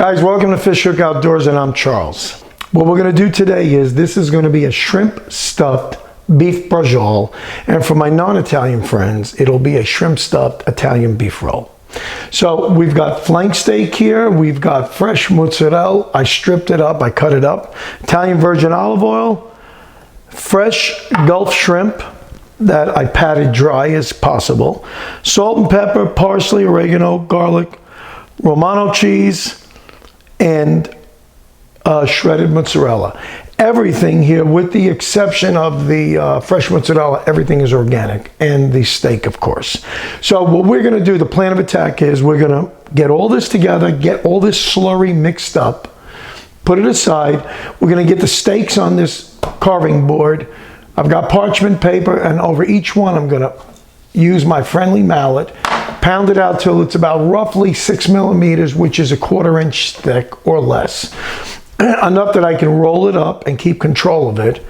Guys, welcome to Fish Hook Outdoors, and I'm Charles. What we're going to do today is, this is going to be a shrimp stuffed beef braciole, and for my non-Italian friends, it'll be a shrimp stuffed Italian beef roll. So we've got flank steak here, we've got fresh mozzarella, I stripped it up, I cut it up, Italian virgin olive oil, fresh Gulf shrimp that I patted dry as possible, salt and pepper, parsley, oregano, garlic, Romano cheese, and shredded mozzarella. Everything here, with the exception of the fresh mozzarella, everything is organic, and the steak, of course. So what we're going to do, the plan of attack is, we're going to get all this together, get all this slurry mixed up, put it aside. We're going to get the steaks on this carving board. I've got parchment paper, and over each one I'm going to use my friendly mallet, pound it out till it's about roughly 6 millimeters, which is a 1/4 inch thick or less. Enough that I can roll it up and keep control of it.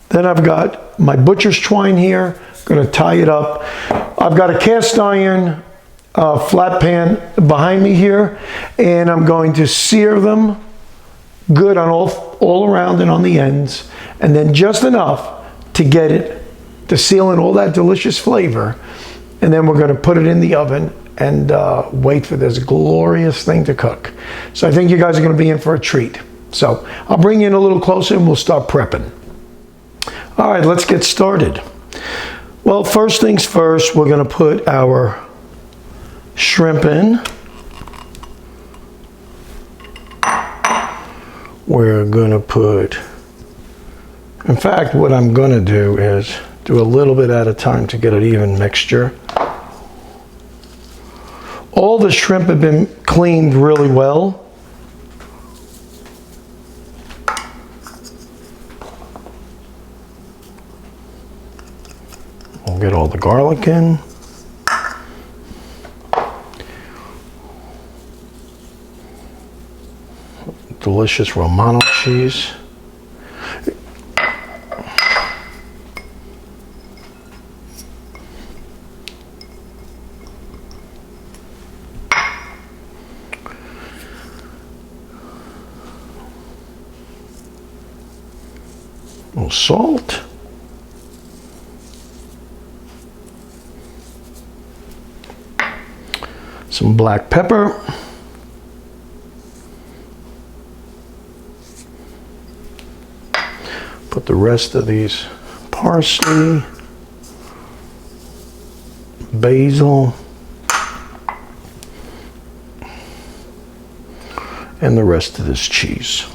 Then I've got my butcher's twine here, gonna tie it up. I've got a cast iron flat pan behind me here, and I'm going to sear them good on all around and on the ends, and then just enough to get it to seal in all that delicious flavor. And then we're gonna put it in the oven and wait for this glorious thing to cook. So I think you guys are gonna be in for a treat. So I'll bring you in a little closer and we'll start prepping. All right, let's get started. Well, first things first, we're gonna put our shrimp in. We're gonna put, in fact, what I'm gonna do is do a little bit at a time to get an even mixture. All the shrimp have been cleaned really well. We'll get all the garlic in. Delicious Romano cheese. A little salt. Some black pepper. Put the rest of these parsley, basil, and the rest of this cheese.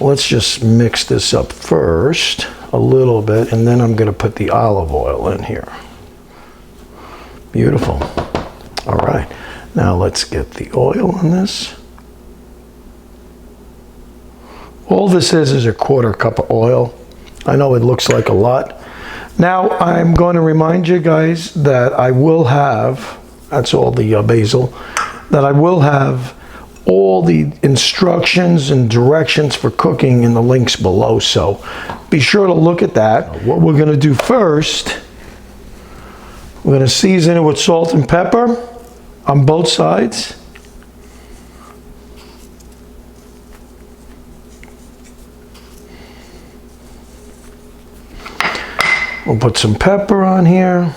Let's just mix this up first a little bit, and then I'm going to put the olive oil in here. Beautiful. All right, now let's get the oil on this. All this is a 1/4 cup of oil. I know it looks like a lot. Now I'm going to remind you guys that I will have, that's all the basil, that I will have all the instructions and directions for cooking in the links below, so be sure to look at that. What we're going to do first, we're going to season it with salt and pepper on both sides. We'll put some pepper on here.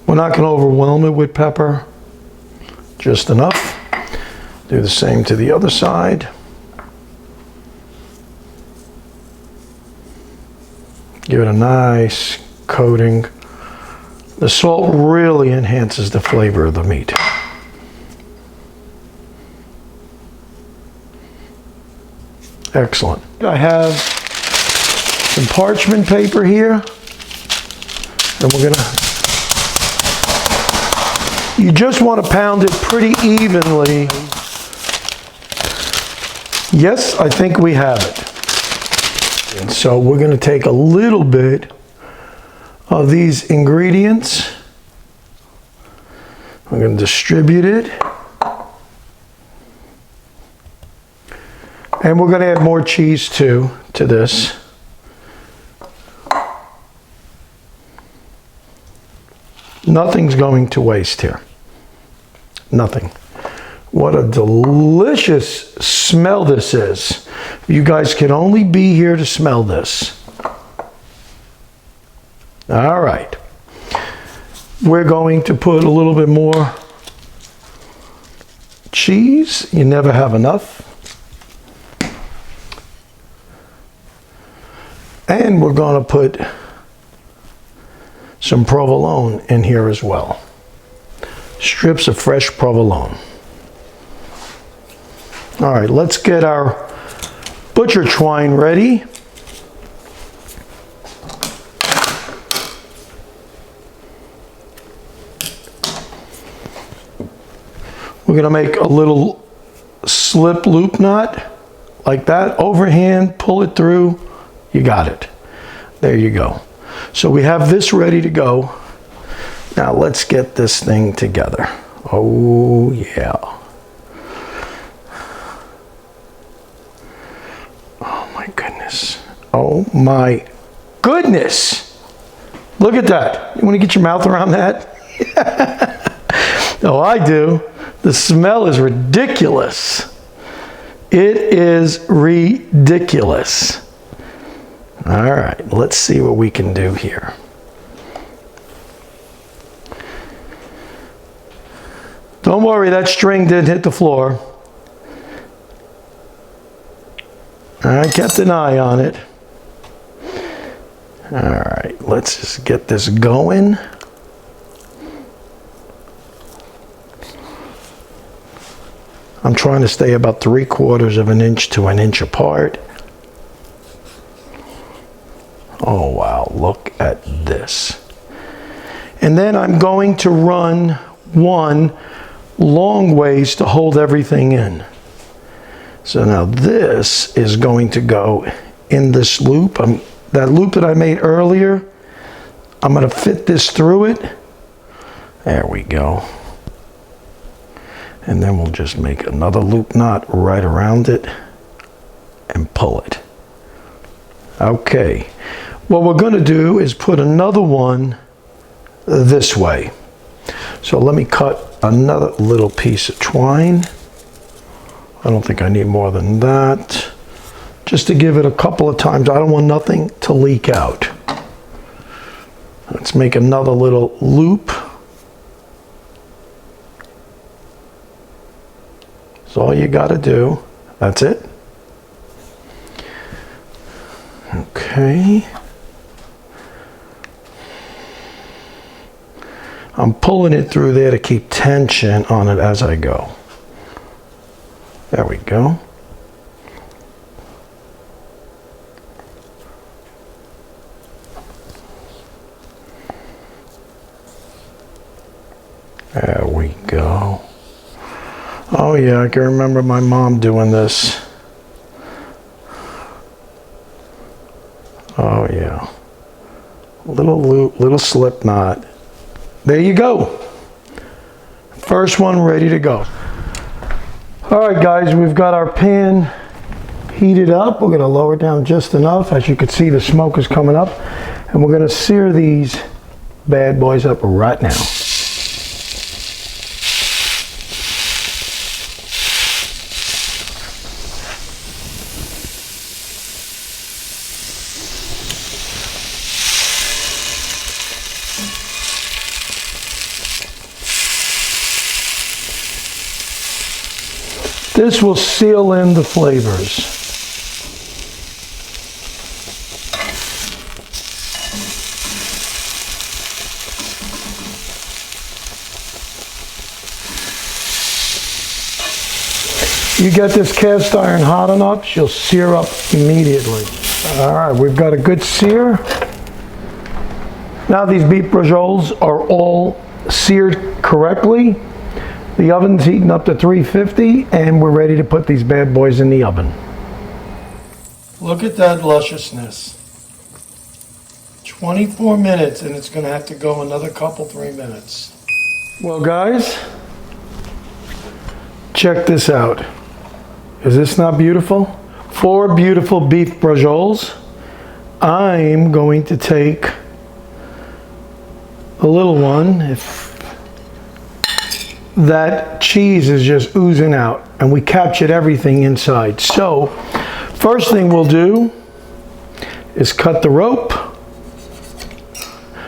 We're not going to overwhelm it with pepper, just enough. Do the same to the other side. Give it a nice coating. The salt really enhances the flavor of the meat. Excellent. I have some parchment paper here, and we're gonna, you just want to pound it pretty evenly. Yes, I think we have it. And so we're going to take a little bit of these ingredients. I'm going to distribute it. And we're going to add more cheese too to this. Nothing's going to waste here. Nothing. What a delicious smell this is. You guys can only be here to smell this. All right. We're going to put a little bit more cheese. You never have enough. And we're going to put some provolone in here as well. Strips of fresh provolone. All right, let's get our butcher twine ready. We're going to make a little slip loop knot like that. Overhand, pull it through. You got it. There you go. So we have this ready to go. Now let's get this thing together. Oh yeah. Oh my goodness. Oh my goodness. Look at that. You want to get your mouth around that? Oh, I do. The smell is ridiculous. It is ridiculous. All right, let's see what we can do here. Don't worry, that string didn't hit the floor. I kept an eye on it. All right, let's just get this going. I'm trying to stay about 3/4 of an inch to an inch apart. Oh wow, look at this. And then I'm going to run one long ways to hold everything in. So now this is going to go in this loop. That loop that I made earlier, I'm going to fit this through it. There we go. And then we'll just make another loop knot right around it and pull it. Okay. What we're going to do is put another one this way. So let me cut another little piece of twine. I don't think I need more than that. Just to give it a couple of times. I don't want nothing to leak out. Let's make another little loop. That's all you got to do. That's it. Okay. I'm pulling it through there to keep tension on it as I go. There we go. There we go. Oh yeah, I can remember my mom doing this. Oh yeah. Little loop, little slip knot. There you go. First one ready to go. All right guys, we've got our pan heated up. We're gonna lower it down just enough. As you can see, the smoke is coming up. And we're gonna sear these bad boys up right now. This will seal in the flavors. You get this cast iron hot enough, she'll sear up immediately. All right, we've got a good sear. Now these beef bracioles are all seared correctly. The oven's heating up to 350 and we're ready to put these bad boys in the oven. Look at that lusciousness. 24 minutes and it's gonna have to go another couple, 3 minutes. Well guys, check this out. Is this not beautiful? 4 beautiful beef bracioles. I'm going to take a little one, if that cheese is just oozing out, and we captured everything inside. So first thing we'll do is cut the rope.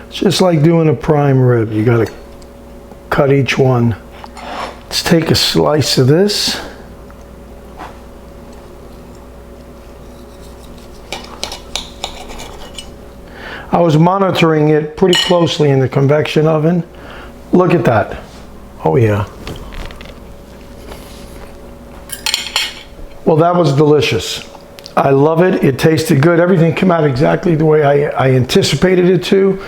It's just like doing a prime rib. You got to cut each one. Let's take a slice of this. I was monitoring it pretty closely in the convection oven. Look at that. Oh yeah. Well, that was delicious. I love it. It tasted good. Everything came out exactly the way I anticipated it to.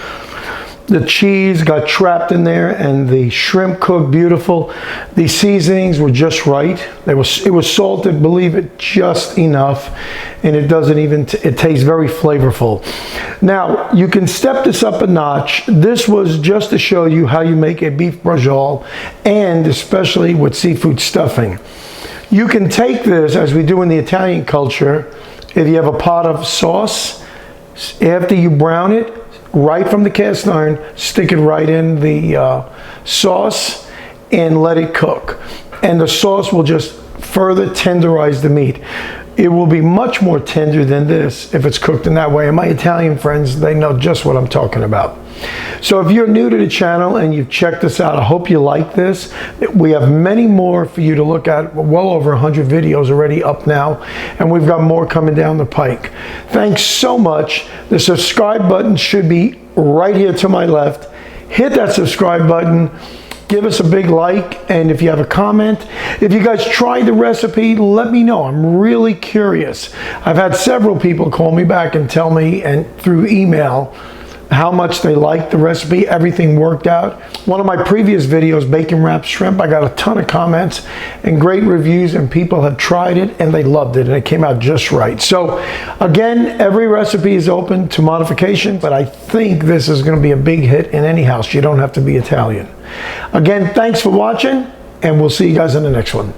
The cheese got trapped in there and the shrimp cooked beautiful. The seasonings were just right. It was salted, believe it, just enough. And it doesn't even, it tastes very flavorful. Now, you can step this up a notch. This was just to show you how you make a beef braciole, and especially with seafood stuffing. You can take this, as we do in the Italian culture, if you have a pot of sauce, after you brown it, right from the cast iron, stick it right in the sauce and let it cook. And the sauce will just further tenderize the meat. It will be much more tender than this if it's cooked in that way. And my Italian friends, they know just what I'm talking about. So if you're new to the channel and you've checked this out, I hope you like this. We have many more for you to look at. Well over 100 videos already up now, and we've got more coming down the pike. Thanks so much. The subscribe button should be right here to my left. Hit that subscribe button. Give us a big like, and if you have a comment, if you guys tried the recipe, let me know. I'm really curious. I've had several people call me back and tell me, and through email, how much they liked the recipe. Everything worked out. One of my previous videos, bacon wrapped shrimp, I got a ton of comments and great reviews, and people have tried it and they loved it, and it came out just right. So again, every recipe is open to modification, but I think this is going to be a big hit in any house. You don't have to be Italian. Again, thanks for watching, and we'll see you guys in the next one.